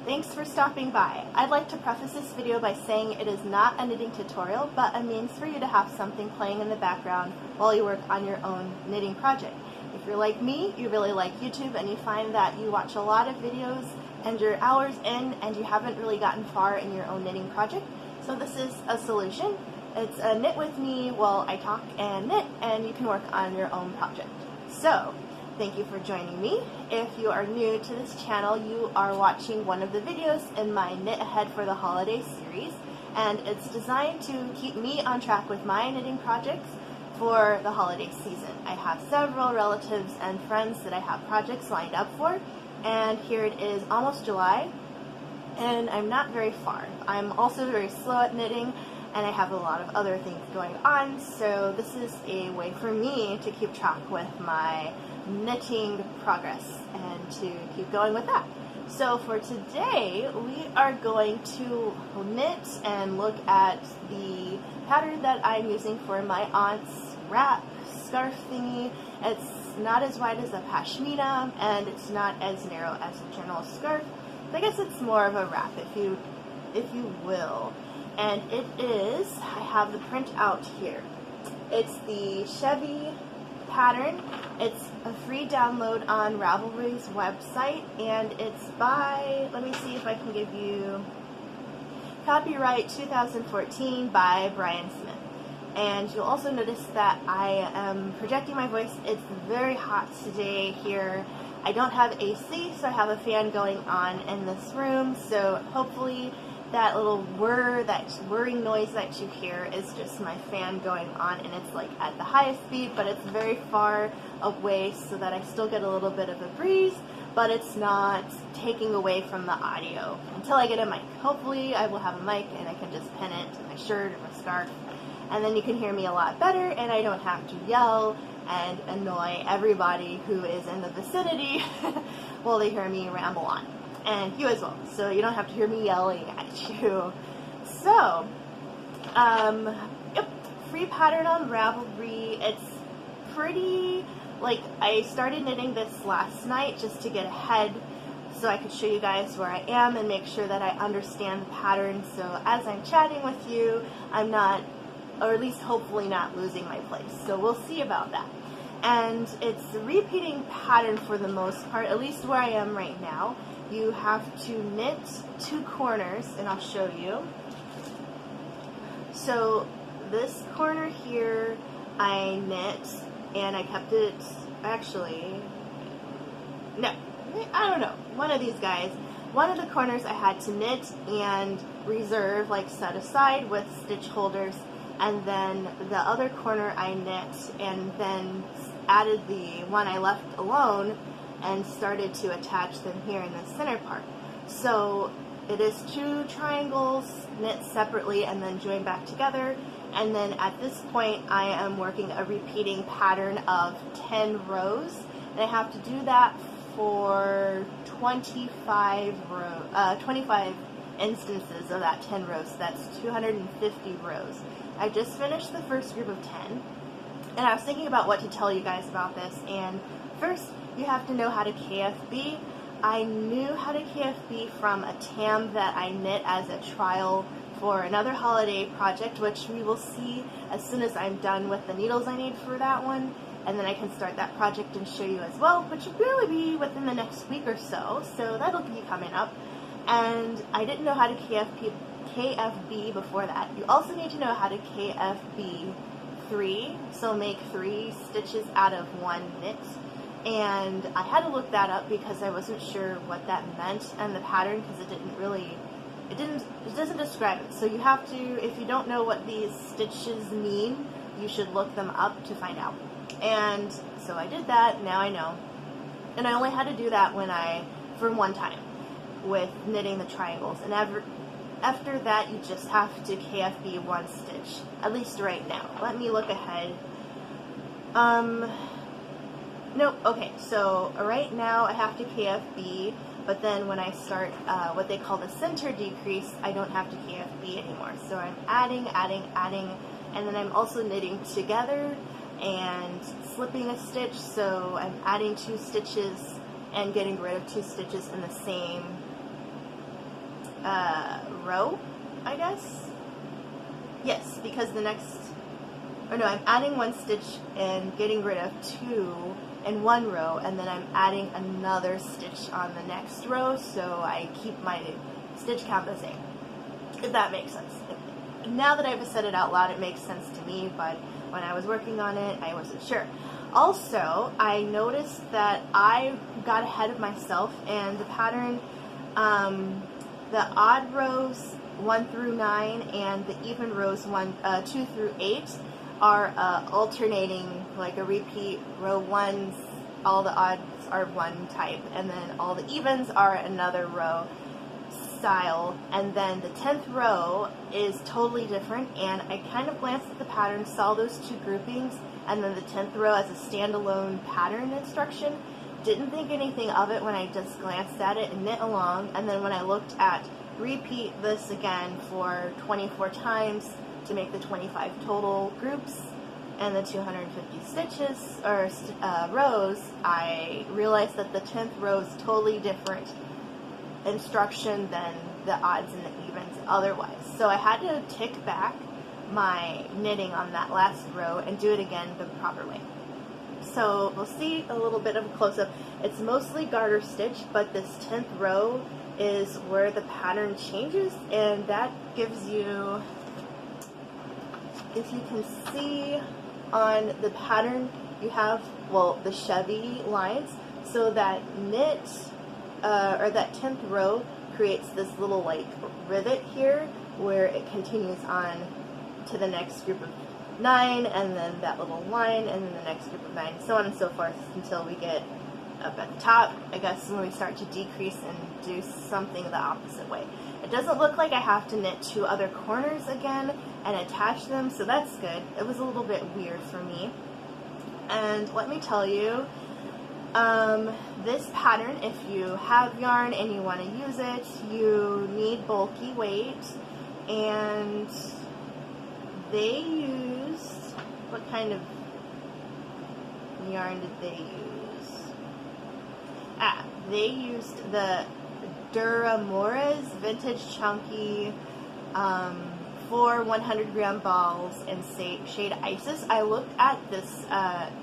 Thanks for stopping by. I'd like to preface this video by saying it is not a knitting tutorial, but a means for you to have something playing in the background while you work on your own knitting project. If you're like me, you really like YouTube and you find that you watch a lot of videos and you're hours in and you haven't really gotten far in your own knitting project, so this is a solution. It's a knit with me while I talk and knit, and you can work on your own project. So, thank you for joining me. If you are new to this channel, you are watching one of the videos in my Knit Ahead for the Holiday series, and it's designed to keep me on track with my knitting projects for the holiday season. I have several relatives and friends that I have projects lined up for, and here it is almost July, and I'm not very far. I'm also very slow at knitting, and I have a lot of other things going on, so this is a way for me to keep track with my knitting progress and to keep going with that. So for today, we are going to knit and look at the pattern that I'm using for my aunt's wrap scarf thingy. It's not as wide as a pashmina, and it's not as narrow as a general scarf. I guess it's more of a wrap, if you will. And it is, I have the print out here. It's the Chevee pattern. It's a free download on Ravelry's website, and it's by, let me see if I can give you, copyright 2014 by Brian Smith. And you'll also notice that I am projecting my voice. It's very hot today here. I don't have AC, so I have a fan going on in this room, so hopefully that little whir, that whirring noise that you hear is just my fan going on, and it's like at the highest speed, but it's very far away so that I still get a little bit of a breeze, but it's not taking away from the audio until I get a mic. Hopefully I will have a mic and I can just pin it to my shirt or my scarf, and then you can hear me a lot better, and I don't have to yell and annoy everybody who is in the vicinity while they hear me ramble on. And you as well, so you don't have to hear me yelling at you. So, yep, free pattern on Ravelry. It's pretty, like, I started knitting this last night just to get ahead so I could show you guys where I am and make sure that I understand the pattern, so as I'm chatting with you, I'm not, or at least hopefully not, losing my place. So we'll see about that. And it's a repeating pattern for the most part, at least where I am right now. You have to knit two corners, and I'll show you. So this corner here I knit, and I kept it, actually, no, I don't know, one of these guys. One of the corners I had to knit and reserve, like set aside with stitch holders, and then the other corner I knit and then added the one I left alone and started to attach them here in the center part. So it is two triangles knit separately and then joined back together, and then at this point I am working a repeating pattern of 10 rows, and I have to do that for 25 instances of that 10 rows. So that's 250 rows. I just finished the first group of 10, and I was thinking about what to tell you guys about this, and first, you have to know how to KFB. I knew how to KFB from a tam that I knit as a trial for another holiday project, which we will see as soon as I'm done with the needles I need for that one, and then I can start that project and show you as well, which will really be within the next week or so, so that'll be coming up. And I didn't know how to KFB before that. You also need to know how to KFB 3, so make 3 stitches out of one knit. And I had to look that up because I wasn't sure what that meant and the pattern, because it doesn't describe it. So you have to, if you don't know what these stitches mean, you should look them up to find out. And so I did that, now I know. And I only had to do that for one time with knitting the triangles. And after that, you just have to KFB 1 stitch, at least right now. Let me look ahead. Nope, okay, so right now I have to KFB, but then when I start what they call the center decrease, I don't have to KFB anymore. So I'm adding, and then I'm also knitting together and slipping a stitch, so I'm adding 2 stitches and getting rid of 2 stitches in the same row, I guess. Yes, because the next, or no, I'm adding one stitch and getting rid of two in one row, and then I'm adding another stitch on the next row, so I keep my stitch count the same, if that makes sense. Now that I've said it out loud, it makes sense to me, but when I was working on it, I wasn't sure. Also, I noticed that I got ahead of myself, and the pattern, the odd rows 1 through 9 and the even rows 2 through 8 are alternating, like a repeat. Row 1's, all the odds are one type, and then all the evens are another row style, and then the 10th row is totally different, and I kind of glanced at the pattern, saw those two groupings, and then the 10th row as a standalone pattern instruction. Didn't think anything of it when I just glanced at it and knit along, and then when I looked at repeat this again for 24 times to make the 25 total groups and the 250 stitches, or rows, I realized that the 10th row is totally different instruction than the odds and the evens otherwise. So I had to tick back my knitting on that last row and do it again the proper way. So we'll see a little bit of a close-up. It's mostly garter stitch, but this 10th row is where the pattern changes, and that gives you, if you can see on the pattern, you have, well, the Chevee lines, so that knit, or that 10th row creates this little like rivet here where it continues on to the next group of 9, and then that little line, and then the next group of 9, so on and so forth until we get up at the top, I guess, when we start to decrease and do something the opposite way. It doesn't look like I have to knit 2 other corners again and attach them, so that's good. It was a little bit weird for me. And let me tell you, this pattern, if you have yarn and you want to use it, you need bulky weight, and they used, what kind of yarn did they use? They used the Duramores Vintage Chunky 4 100-gram balls in shade Isis. I looked at this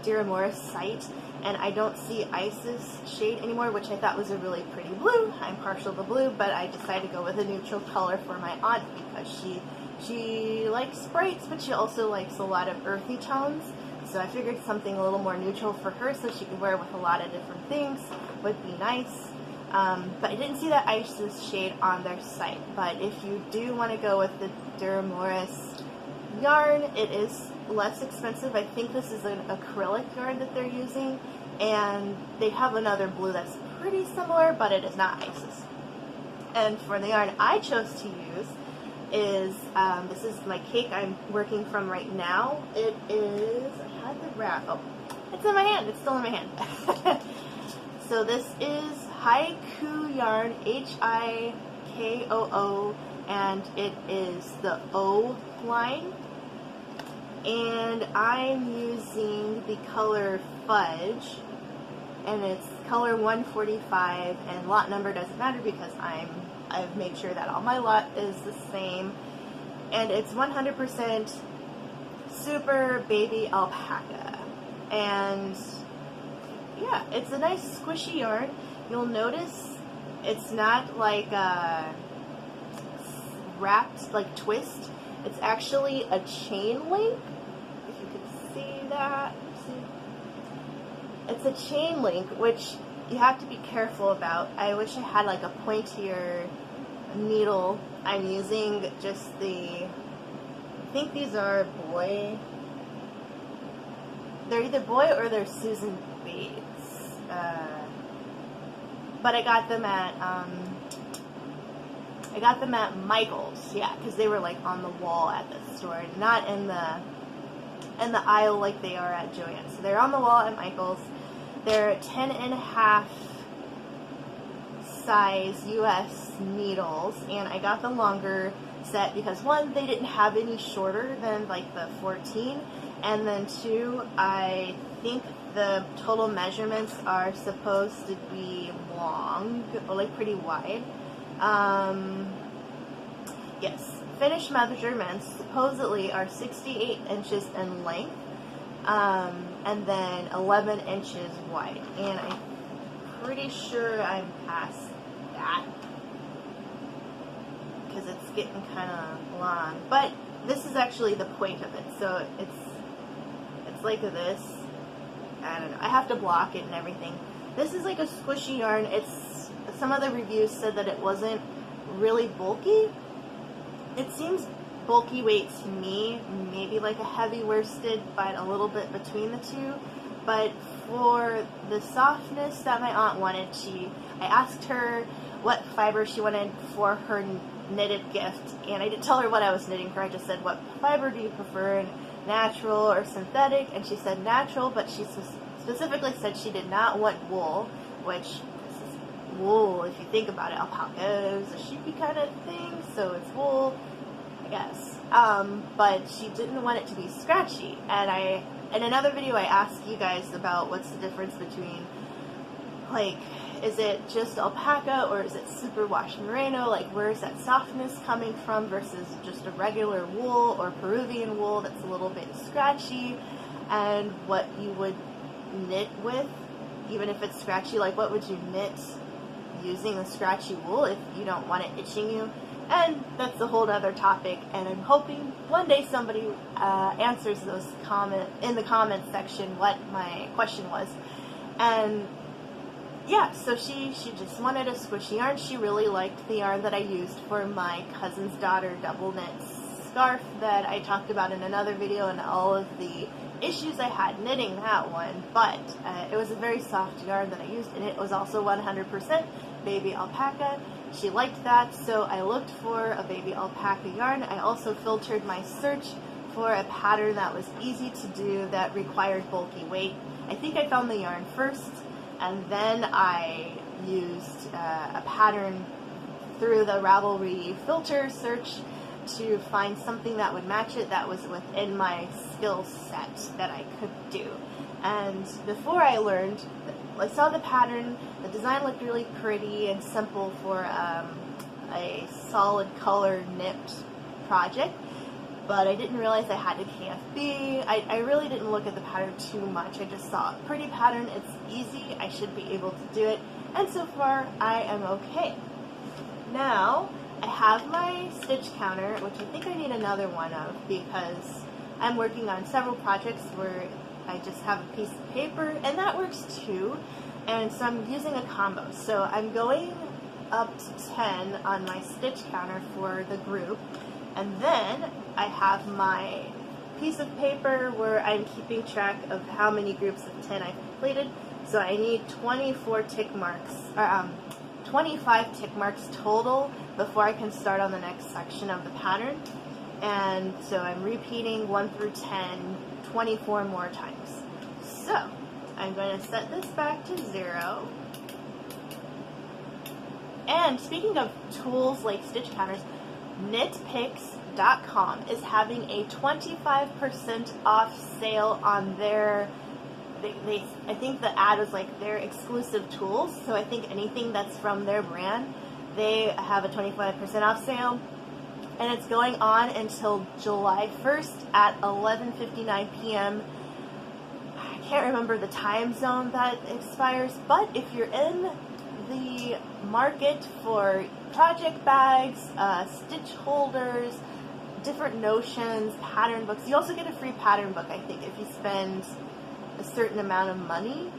Duramores site, and I don't see Isis shade anymore, which I thought was a really pretty blue. I'm partial to blue, but I decided to go with a neutral color for my aunt because she likes brights, but she also likes a lot of earthy tones. So I figured something a little more neutral for her so she could wear with a lot of different things would be nice. But I didn't see that Isis shade on their site. But if you do want to go with the Duramores yarn, it is less expensive. I think this is an acrylic yarn that they're using, and they have another blue that's pretty similar, but it is not Isis. And for the yarn I chose to use is, this is my cake I'm working from right now. It is, I had the wrap, oh, it's in my hand, it's still in my hand. So this is Haiku yarn, H-I-K-O-O, and it is the O line. And I'm using the color Fudge, and it's color 145, and lot number doesn't matter because I've made sure that all my lot is the same, and it's 100% super baby alpaca. And yeah, it's a nice squishy yarn. You'll notice it's not like wrapped like twist. It's actually a chain link, if you can see that. It's a chain link, which you have to be careful about. I wish I had like a pointier needle. I'm using just the, I think these are boy, they're either boy or they're Susan Bates. But I got them at Michael's, yeah, because they were like on the wall at the store, not in the aisle like they are at Joann's. So they're on the wall at Michael's. They're 10.5 size US needles, and I got the longer set because one, they didn't have any shorter than like the 14, and then two, I think the total measurements are supposed to be long, or like pretty wide. yes, finished measurements supposedly are 68 inches in length, and then 11 inches wide, and I'm pretty sure I'm past that because it's getting kind of long. But this is actually the point of it, so it's like this. I don't know. I have to block it and everything. This is like a squishy yarn. It's, some of the reviews said that it wasn't really bulky. It seems bulky weight to me, maybe like a heavy worsted, but a little bit between the two. But for the softness that my aunt wanted, I asked her what fiber she wanted for her knitted gift, and I didn't tell her what I was knitting for. I just said, what fiber do you prefer, natural or synthetic? And she said natural, but she specifically said she did not want wool, which this is wool, if you think about it. Alpaca is a sheepy kind of thing, so it's wool, I guess. But she didn't want it to be scratchy. And in another video I asked you guys about what's the difference between, like, is it just alpaca or is it superwash merino? Like, where is that softness coming from versus just a regular wool or Peruvian wool that's a little bit scratchy? And what you would knit with, even if it's scratchy, like what would you knit using the scratchy wool if you don't want it itching you? And that's a whole other topic, and I'm hoping one day somebody answers those in the comments section what my question was. And yeah, so she just wanted a squishy yarn. She really liked the yarn that I used for my cousin's daughter double knit scarf that I talked about in another video, and all of the issues I had knitting that one. But it was a very soft yarn that I used, and it was also 100% baby alpaca. She liked that, so I looked for a baby alpaca yarn. I also filtered my search for a pattern that was easy to do that required bulky weight. I think I found the yarn first, and then I used a pattern through the Ravelry filter search to find something that would match it, that was within my skill set that I could do. And before I learned, I saw the pattern, the design looked really pretty and simple for a solid color knit project, but I didn't realize I had to KFB. I really didn't look at the pattern too much. I just saw a pretty pattern, it's easy, I should be able to do it, and so far I am okay. Now, I have my stitch counter, which I think I need another one of because I'm working on several projects where I just have a piece of paper, and that works too, and so I'm using a combo. So I'm going up to 10 on my stitch counter for the group, and then I have my piece of paper where I'm keeping track of how many groups of 10 I've completed. So I need 24 tick marks, or 25 tick marks total before I can start on the next section of the pattern. And so I'm repeating 1 through 10 24 more times. So I'm going to set this back to 0. And speaking of tools like stitch counters, knitpicks.com is having a 25% off sale on their, I think the ad was like their exclusive tools, so I think anything that's from their brand, they have a 25% off sale. And it's going on until July 1st at 11:59 p.m. I can't remember the time zone that expires, but if you're in the market for project bags, stitch holders, different notions, pattern books, you also get a free pattern book, I think. If you spend a certain amount of money,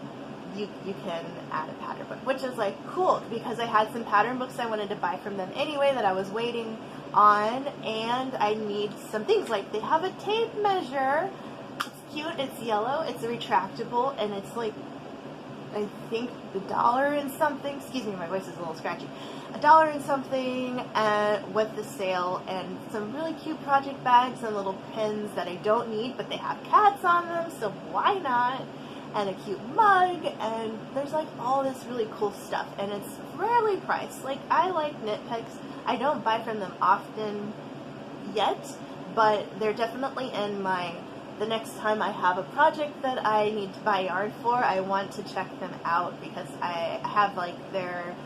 you can add a pattern book, which is like cool because I had some pattern books I wanted to buy from them anyway that I was waiting on, and I need some things like they have a tape measure. It's cute, it's yellow, it's retractable, and it's like I think $1 and something. Excuse me, my voice is a little scratchy. $1 and something with the sale, and some really cute project bags and little pins that I don't need, but they have cats on them, so why not? And a cute mug, and there's like all this really cool stuff, and it's rarely priced. Like, I like Knit Picks. I don't buy from them often yet, but they're definitely in the next time I have a project that I need to buy yarn for, I want to check them out because I have like their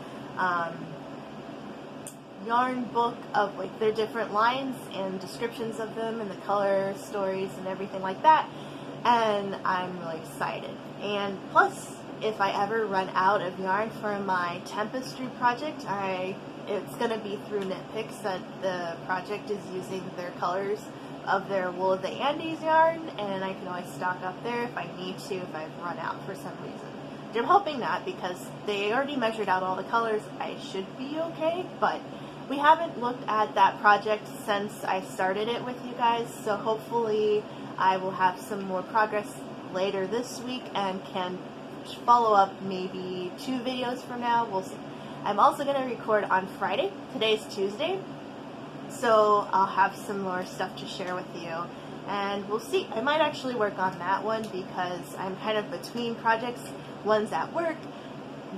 yarn book of like their different lines and descriptions of them and the color stories and everything like that, and I'm really excited. And plus, if I ever run out of yarn for my tapestry project, it's going to be through Knitpicks that the project is using their colors of their Wool of the Andes yarn, and I can always stock up there if I need to, if I've run out for some reason. Which I'm hoping not, because they already measured out all the colors. I should be okay, but we haven't looked at that project since I started it with you guys, so hopefully I will have some more progress later this week and can follow up maybe 2 videos from now. We'll see. I'm also going to record on Friday. Today's Tuesday, so I'll have some more stuff to share with you, and we'll see. I might actually work on that one because I'm kind of between projects. One's at work,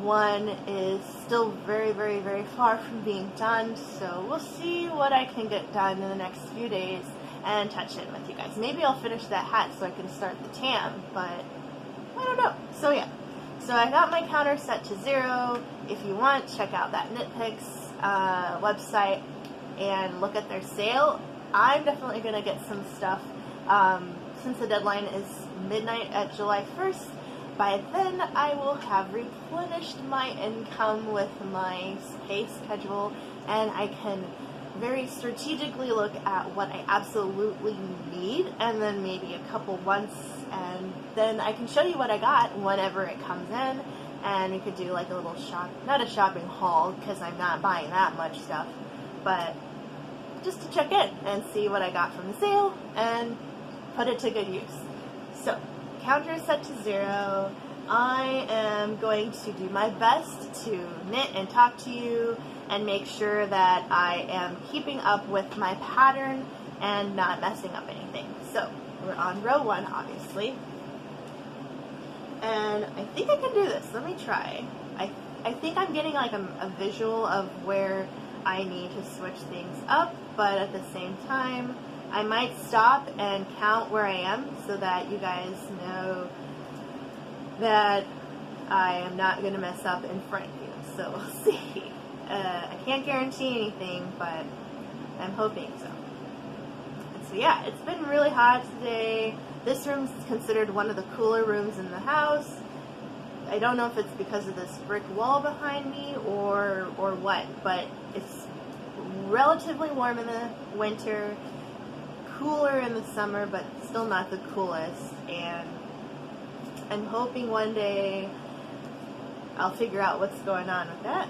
one is still very, very, very far from being done, so we'll see what I can get done in the next few days and touch in with you guys. Maybe I'll finish that hat so I can start the tam, but I don't know. So yeah. So I got my counter set to 0. If you want, check out that Knitpicks website and look at their sale. I'm definitely going to get some stuff since the deadline is midnight at July 1st. By then, I will have replenished my income with my pay schedule, and I can very strategically look at what I absolutely need, and then maybe a couple months, and then I can show you what I got whenever it comes in, and we could do like a little not a shopping haul, because I'm not buying that much stuff, but just to check in and see what I got from the sale, and put it to good use. So, counter is set to 0. I am going to do my best to knit and talk to you and make sure that I am keeping up with my pattern and not messing up anything. So, we're on row 1, obviously. And I think I can do this. Let me try. I think I'm getting like a visual of where I need to switch things up, but at the same time, I might stop and count where I am so that you guys know that I am not going to mess up in front of you. So we'll see. I can't guarantee anything, but I'm hoping so. And so yeah, it's been really hot today. This room is considered one of the cooler rooms in the house. I don't know if it's because of this brick wall behind me or what, but it's relatively warm in the winter, cooler in the summer, but still not the coolest, and I'm hoping one day I'll figure out what's going on with that.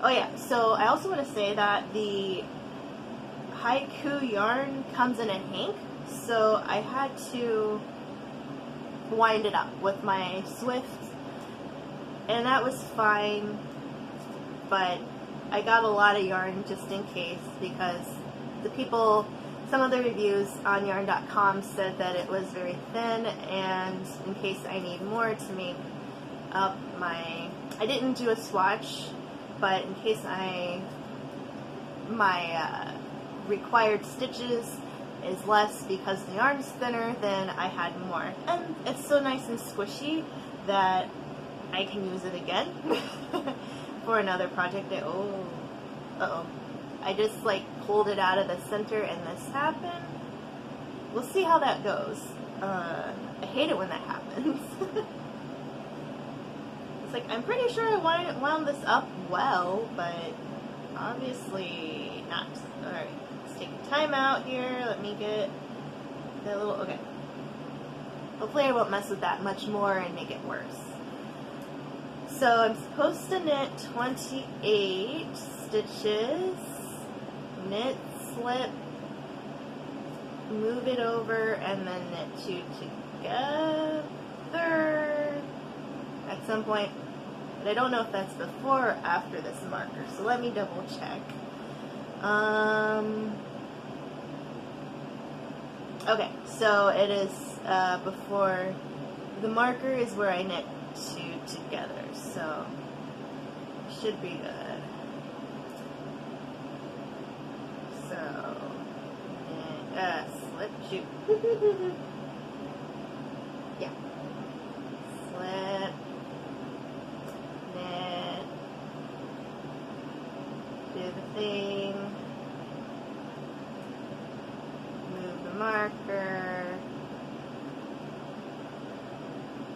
Oh yeah, so I also want to say that the haiku yarn comes in a hank, so I had to wind it up with my Swift, and that was fine, but I got a lot of yarn just in case, because the people, some of the reviews on yarn.com said that it was very thin, and in case I need more to make up my, I didn't do a swatch, but in case my required stitches is less because the yarn's thinner, then I had more. And it's so nice and squishy that I can use it again for another project. Uh-oh. I just like pulled it out of the center and this happened. We'll see how that goes. I hate it when that happens. It's like, I'm pretty sure I wound this up well, but obviously not. Alright, let's take a time out here. Let me get the little, okay. Hopefully I won't mess with that much more and make it worse. So I'm supposed to knit 28 stitches. Knit, slip, move it over, and then knit 2 together at some point, but I don't know if that's before or after this marker, so let me double check. Okay, so it is before the marker is where I knit 2 together, so should be good. So, slip, shoot. Yeah. Slip, knit, do the thing, move the marker,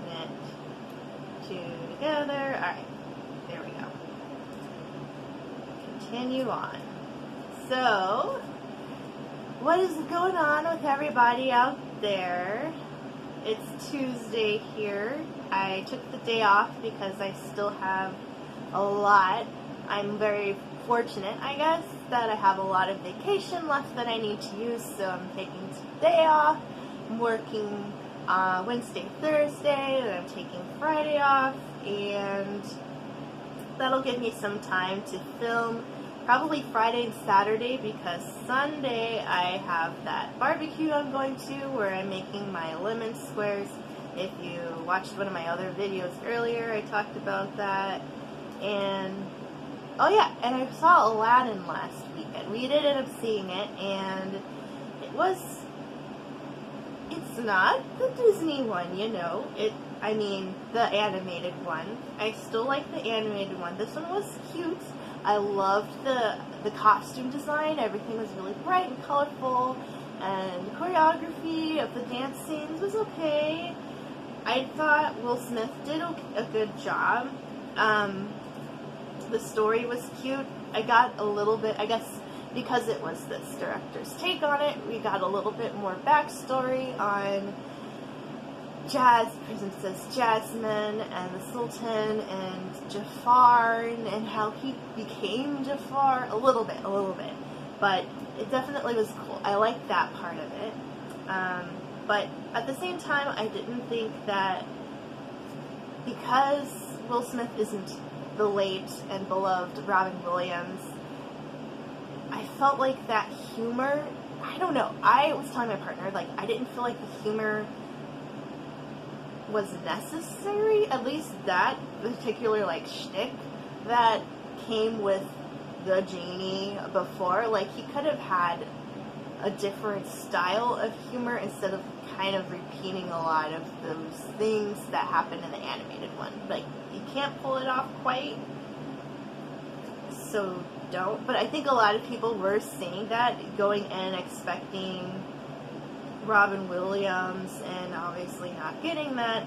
knit two together. Alright, there we go. Continue on. So, what is going on with everybody out there? It's Tuesday here. I took the day off because I still have a lot. I'm very fortunate, I guess, that I have a lot of vacation left that I need to use, so I'm taking today off. I'm working Wednesday, Thursday, and I'm taking Friday off, and that'll give me some time to film probably Friday and Saturday, because Sunday I have that barbecue I'm going to where I'm making my lemon squares. If you watched one of my other videos earlier, I talked about that. And oh yeah, and I saw Aladdin last weekend. We did end up seeing it, and it's not the Disney one, you know. I mean, the animated one. I still like the animated one. This one was cute. I loved the costume design. Everything was really bright and colorful, and the choreography of the dance scenes was okay. I thought Will Smith did a good job. The story was cute. I got a little bit, I guess, because it was this director's take on it, we got a little bit more backstory on Princess Jasmine and the Sultan and Jafar and how he became Jafar. A little bit. But it definitely was cool. I liked that part of it. But at the same time, I didn't think that because Will Smith isn't the late and beloved Robin Williams, I felt like that humor, I don't know, I was telling my partner, like, I didn't feel like the humor was necessary, at least that particular, like, shtick that came with the genie before. Like, he could have had a different style of humor instead of kind of repeating a lot of those things that happened in the animated one. Like, you can't pull it off quite, so don't. But I think a lot of people were saying that, going in expecting Robin Williams and obviously not getting that.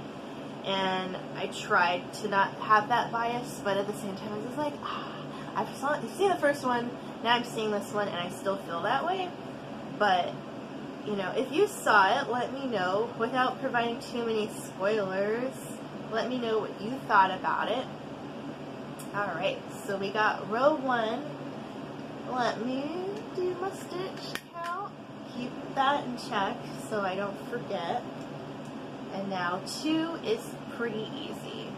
And I tried to not have that bias, but at the same time I was just like, I've seen the first one, now I'm seeing this one, and I still feel that way. But, you know, if you saw it, let me know, without providing too many spoilers. Let me know what you thought about it. Alright, so we got row 1. Let me do my stitch count. Keep that in check so I don't forget. And now 2 is pretty easy.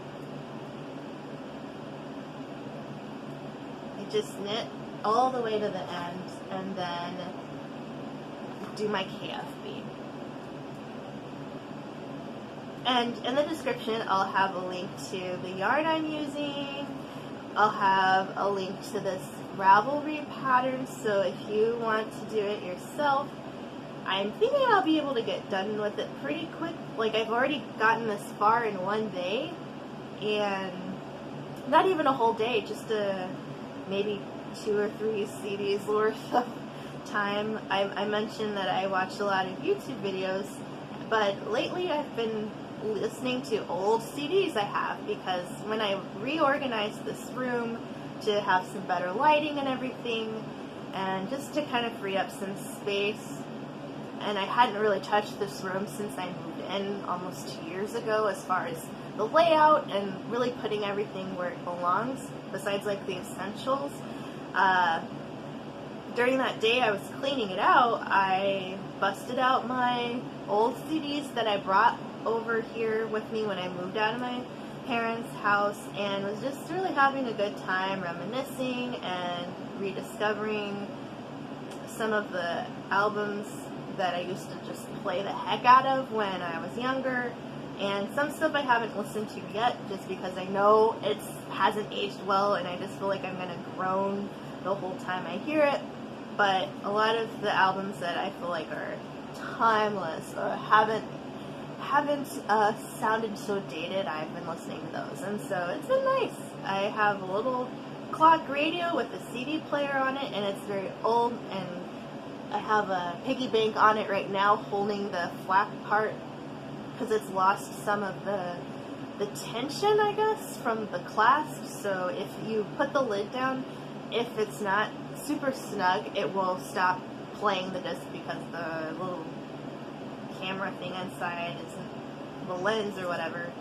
I just knit all the way to the end and then do my KFB. And in the description I'll have a link to the yarn I'm using. I'll have a link to this Ravelry pattern, so if you want to do it yourself, I'm thinking I'll be able to get done with it pretty quick. Like, I've already gotten this far in one day, and not even a whole day, just maybe 2 or 3 CDs worth of time. I mentioned that I watch a lot of YouTube videos, but lately I've been listening to old CDs I have, because when I reorganized this room to have some better lighting and everything, and just to kind of free up some space, and I hadn't really touched this room since I moved in almost 2 years ago, as far as the layout and really putting everything where it belongs, besides like the essentials. During that day I was cleaning it out, I busted out my old CDs that I brought over here with me when I moved out of my parents' house, and was just really having a good time reminiscing and rediscovering some of the albums that I used to just play the heck out of when I was younger, and some stuff I haven't listened to yet just because I know it hasn't aged well, and I just feel like I'm going to groan the whole time I hear it. But a lot of the albums that I feel like are timeless or haven't sounded so dated, I've been listening to those, and so it's been nice. I have a little clock radio with a CD player on it, and it's very old, and I have a piggy bank on it right now holding the flap part because it's lost some of the tension, I guess, from the clasp. So if you put the lid down, if it's not super snug, it will stop playing the disc because the little camera thing inside isn't, the lens or whatever,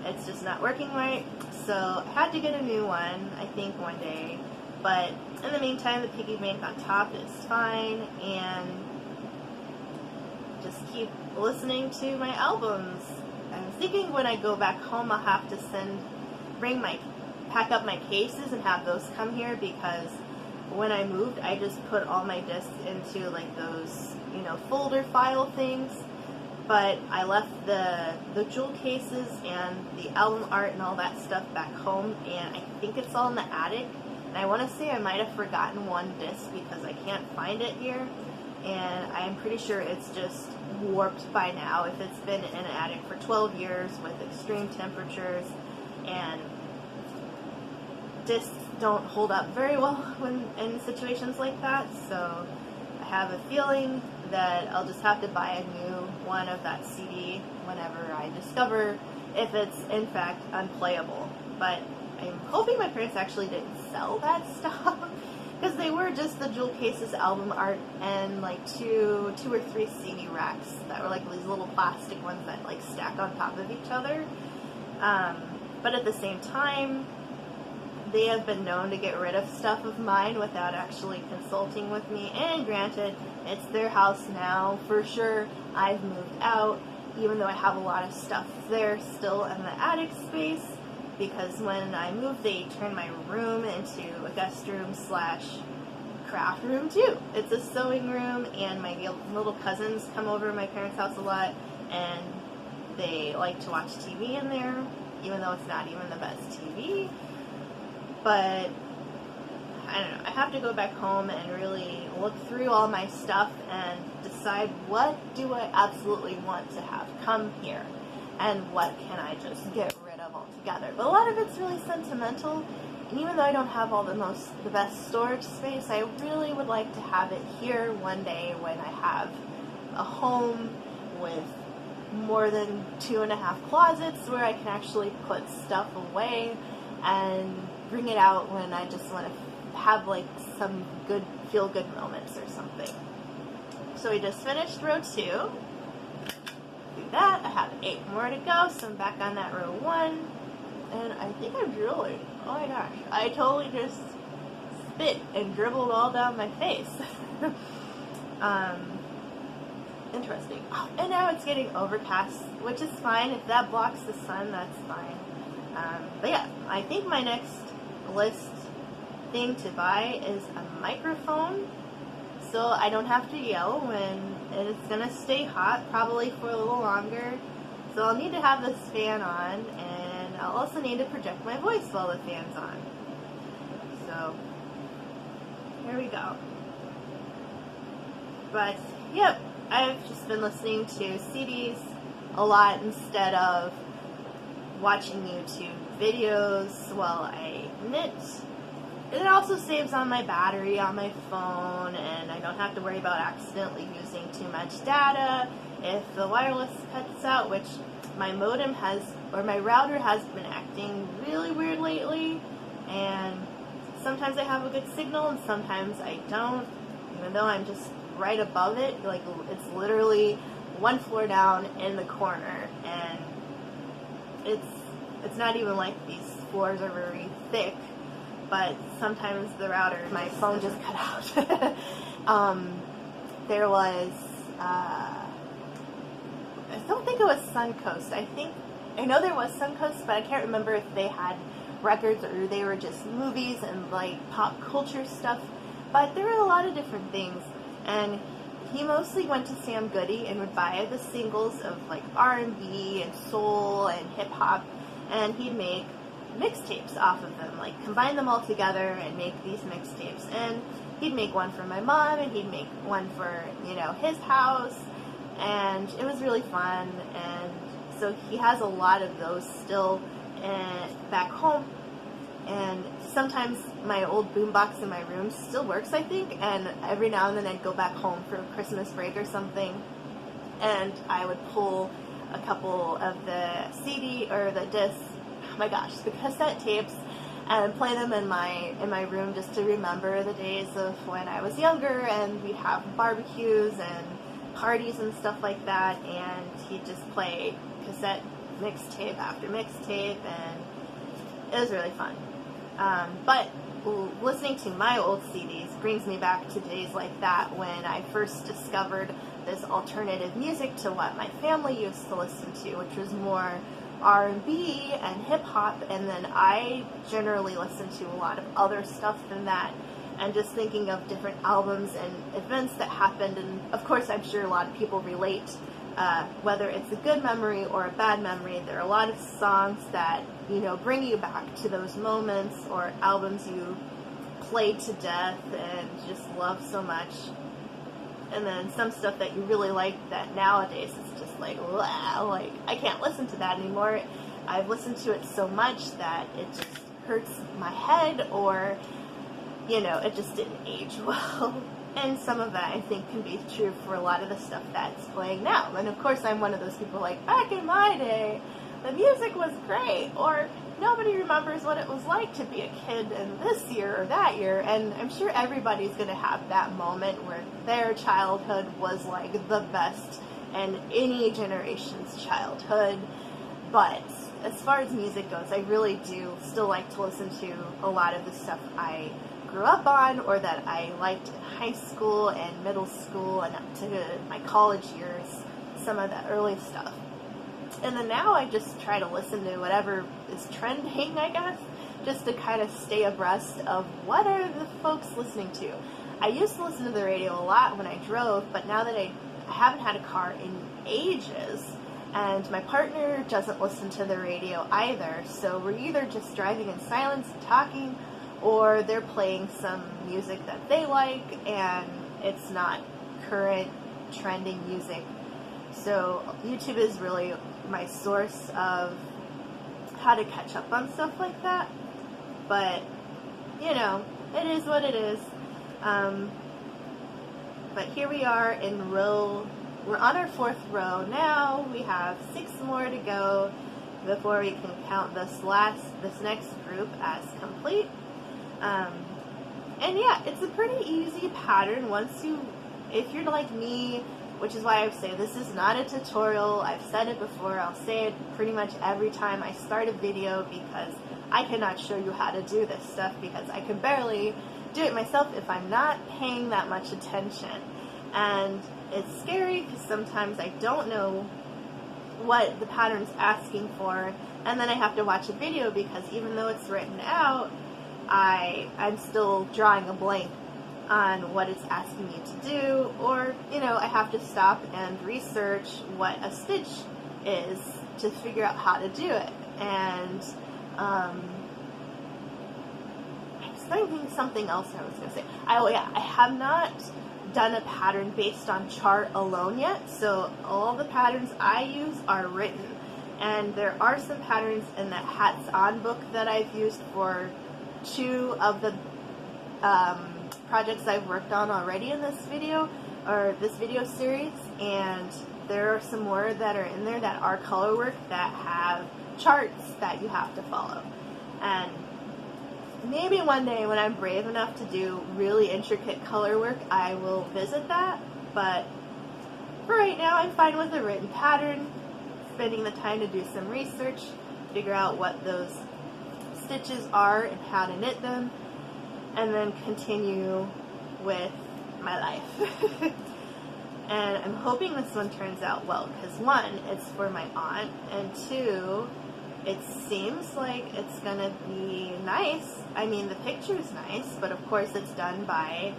it's just not working right. So I had to get a new one, I think, one day. But in the meantime, the piggy bank on top is fine, and just keep listening to my albums. I'm thinking when I go back home, I'll have to pack up my cases and have those come here, because when I moved, I just put all my discs into like those, you know, folder file things. But I left the jewel cases and the album art and all that stuff back home, and I think it's all in the attic. And I want to say I might have forgotten one disc because I can't find it here, and I'm pretty sure it's just warped by now if it's been in an attic for 12 years with extreme temperatures, and discs don't hold up very well when in situations like that. So I have a feeling that I'll just have to buy a new one of that CD whenever I discover if it's in fact unplayable. But I'm hoping my parents actually didn't sell that stuff, because they were just the jewel cases, album art, and like two or three CD racks that were like these little plastic ones that like stack on top of each other. But at the same time, they have been known to get rid of stuff of mine without actually consulting with me. And granted, it's their house now. For sure, I've moved out, even though I have a lot of stuff there still in the attic space, because when I moved, they turned my room into a guest room / craft room too. It's a sewing room, and my little cousins come over to my parents' house a lot, and they like to watch TV in there, even though it's not even the best TV. But I don't know, I have to go back home and really look through all my stuff and decide what do I absolutely want to have come here, and what can I just get rid of altogether. But a lot of it's really sentimental, and even though I don't have all the best storage space, I really would like to have it here one day when I have a home with more than 2.5 closets where I can actually put stuff away and bring it out when I just want to have like some good feel-good moments or something. So we just finished row 2. Do that. I have 8 more to go, so I'm back on that row 1. And I think I'm drooling. Oh my gosh. I totally just spit and dribbled all down my face. Interesting. Oh, and now it's getting overcast, which is fine. If that blocks the sun, that's fine. But yeah, I think my next list thing to buy is a microphone, so I don't have to yell when it's gonna stay hot, probably for a little longer. So I'll need to have this fan on, and I'll also need to project my voice while the fan's on. So here we go. But yep, I've just been listening to CDs a lot instead of watching YouTube videos while I knit. It also saves on my battery on my phone, and I don't have to worry about accidentally using too much data if the wireless cuts out, which my modem has, or my router has been acting really weird lately, and sometimes I have a good signal and sometimes I don't, even though I'm just right above it. Like, it's literally one floor down in the corner, and it's not even like these floors are very thick, but sometimes the router, my phone just cut out. There was, I don't think it was Suncoast. I know there was Suncoast, but I can't remember if they had records or they were just movies and like pop culture stuff. But there were a lot of different things, and he mostly went to Sam Goody and would buy the singles of like R&B and soul and hip hop, and he'd make mixtapes off of them, like combine them all together and make these mixtapes. And he'd make one for my mom, and he'd make one for, you know, his house, and it was really fun. And so he has a lot of those still back home, and sometimes my old boombox in my room still works, I think, and every now and then I'd go back home for Christmas break or something, and I would pull a couple of the CD or the discs, oh my gosh, the cassette tapes, and play them in my room just to remember the days of when I was younger, and we'd have barbecues and parties and stuff like that, and he'd just play cassette mixtape after mixtape, and it was really fun. But listening to my old CDs brings me back to days like that when I first discovered this alternative music to what my family used to listen to, which was more R&B and hip-hop, and then I generally listen to a lot of other stuff than that, and just thinking of different albums and events that happened, and of course I'm sure a lot of people relate, whether it's a good memory or a bad memory. There are a lot of songs that, you know, bring you back to those moments, or albums you played to death and just love so much. And then some stuff that you really like that nowadays is just like, wow, like I can't listen to that anymore. I've listened to it so much that it just hurts my head, or, you know, it just didn't age well. And some of that I think can be true for a lot of the stuff that's playing now. And of course I'm one of those people like, back in my day, the music was great, or nobody remembers what it was like to be a kid in this year or that year. And I'm sure everybody's going to have that moment where their childhood was like the best in any generation's childhood. But as far as music goes, I really do still like to listen to a lot of the stuff I grew up on, or that I liked in high school and middle school and up to my college years, some of that early stuff. And then now I just try to listen to whatever is trending, I guess, just to kind of stay abreast of what are the folks listening to. I used to listen to the radio a lot when I drove, but now that I haven't had a car in ages, and my partner doesn't listen to the radio either, so we're either just driving in silence and talking, or they're playing some music that they like, and it's not current trending music. So YouTube is really my source of how to catch up on stuff like that. But, you know, it is what it is. But here we are in row, we're on our 4th row now. We have 6 more to go before we can count this next group as complete. And yeah, it's a pretty easy pattern if you're like me, which is why I say this is not a tutorial. I've said it before, I'll say it pretty much every time I start a video, because I cannot show you how to do this stuff, because I can barely do it myself if I'm not paying that much attention. And it's scary because sometimes I don't know what the pattern's asking for, and then I have to watch a video, because even though it's written out, I'm still drawing a blank on what it's asking me to do, or, you know, I have to stop and research what a stitch is to figure out how to do it. And I was thinking something else I was going to say. I have not done a pattern based on chart alone yet, so all the patterns I use are written. And there are some patterns in that Hats On book that I've used for 2 of the projects I've worked on already in this video, or this video series, and there are some more that are in there that are color work that have charts that you have to follow. And maybe one day when I'm brave enough to do really intricate color work, I will visit that, but for right now I'm fine with a written pattern, spending the time to do some research, figure out what those stitches are and how to knit them, and then continue with my life. And I'm hoping this one turns out well, because 1, it's for my aunt, and 2, it seems like it's gonna be nice. I mean, the picture's nice, but of course it's done by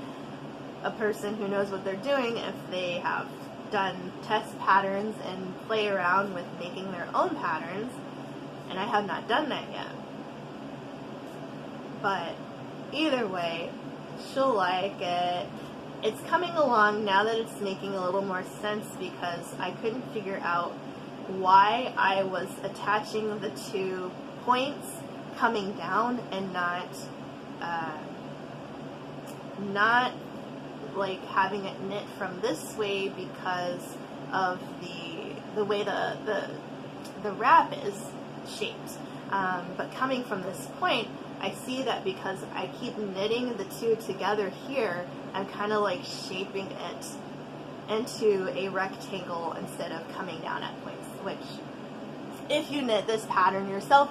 a person who knows what they're doing if they have done test patterns and play around with making their own patterns, and I have not done that yet. But either way, she'll like it. It's coming along now that it's making a little more sense, because I couldn't figure out why I was attaching the 2 points coming down and not not like having it knit from this way because of the way the wrap is shaped. But coming from this point, I see that because I keep knitting the two together here, I'm kind of like shaping it into a rectangle instead of coming down at points, which if you knit this pattern yourself,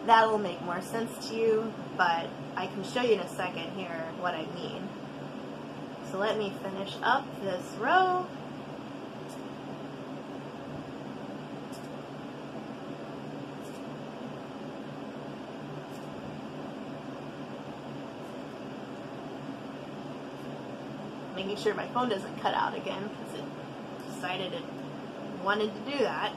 that'll make more sense to you, but I can show you in a second here what I mean. So let me finish up this row. Making sure my phone doesn't cut out again because it decided it wanted to do that.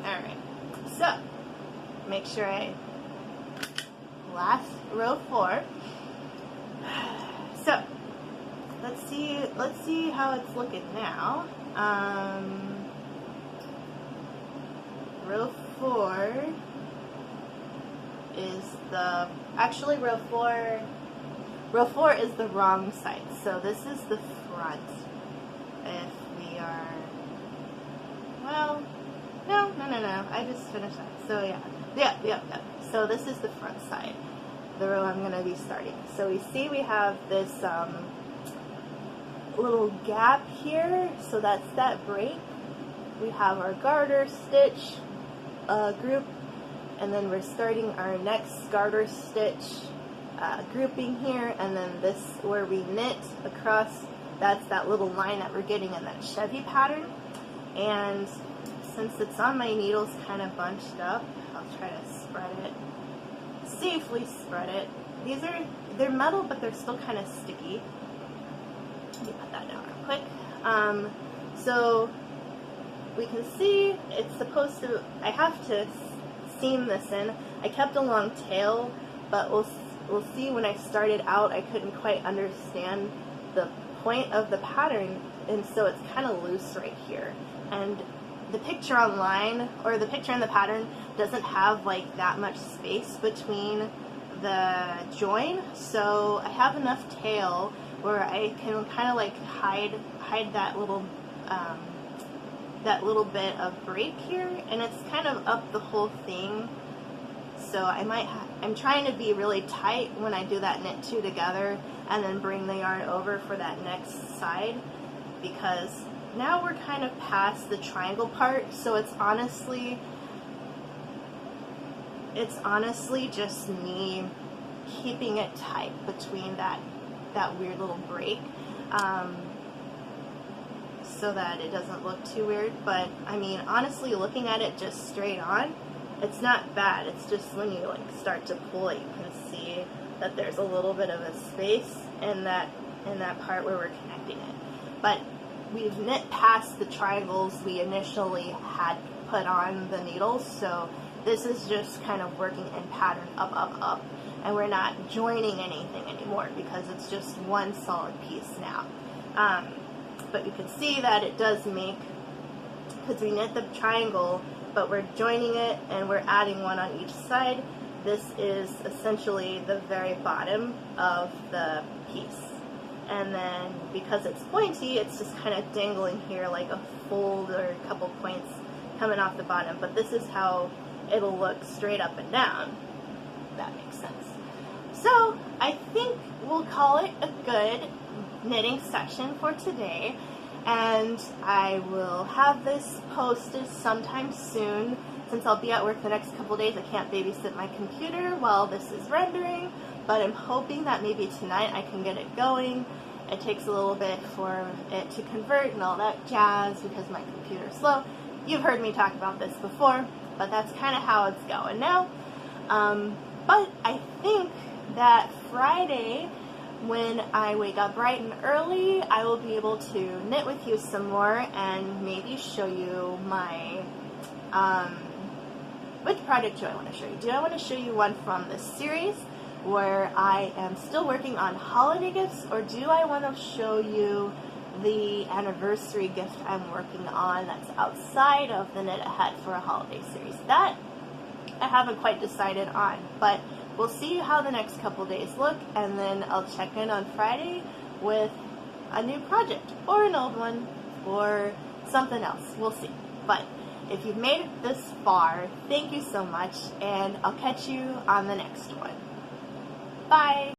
Alright, so make sure last row 4. So let's see how it's looking now. Row 4 is actually row 4 is the wrong side. So this is the front. If we are, well, no, I just finished that. So yeah. So this is the front side, the row I'm going to be starting. So we see we have this little gap here, so that's that break. We have our garter stitch group, and then we're starting our next garter stitch grouping here, and then this where we knit across, that's that little line that we're getting in that Chevee pattern. And since it's on my needles kind of bunched up, I'll try to spread it, safely spread it. They're metal, but they're still kind of sticky. Let me put that down real quick. So we can see it's supposed to, I have to seam this in. I kept a long tail, but we'll see when I started out, I couldn't quite understand the point of the pattern, and so it's kind of loose right here. And the picture online, or the picture in the pattern, doesn't have like that much space between the join, so I have enough tail where I can kind of like hide that little bit of break here, and it's kind of up the whole thing. So I'm trying to be really tight when I do that knit two together and then bring the yarn over for that next side, because now we're kind of past the triangle part, so it's honestly just me keeping it tight between that weird little break, so that it doesn't look too weird. But I mean, honestly, looking at it just straight on, it's not bad. It's just when you like start to pull it, you can see that there's a little bit of a space in that part where we're connecting it. But we've knit past the triangles we initially had put on the needles, so this is just kind of working in pattern up, and we're not joining anything anymore because it's just one solid piece now. But you can see that it does make, because we knit the triangle, but we're joining it and we're adding one on each side. This is essentially the very bottom of the piece. And then because it's pointy, it's just kind of dangling here like a fold or a couple points coming off the bottom. But this is how it'll look straight up and down. That makes sense. So I think we'll call it a good knitting session for today, and I will have this posted sometime soon. Since I'll be at work the next couple days, I can't babysit my computer while this is rendering, but I'm hoping that maybe tonight I can get it going, It takes a little bit for it to convert and all that jazz because my computer's slow. You've heard me talk about this before, but that's kind of how it's going now. But I think that Friday, when I wake up bright and early, I will be able to knit with you some more and maybe show you my, which project do I want to show you? Do I want to show you one from this series where I am still working on holiday gifts, or do I want to show you the anniversary gift I'm working on that's outside of the Knit Ahead for a holiday series? That I haven't quite decided on, but we'll see how the next couple days look, and then I'll check in on Friday with a new project, or an old one, or something else. We'll see. But if you've made it this far, thank you so much, and I'll catch you on the next one. Bye!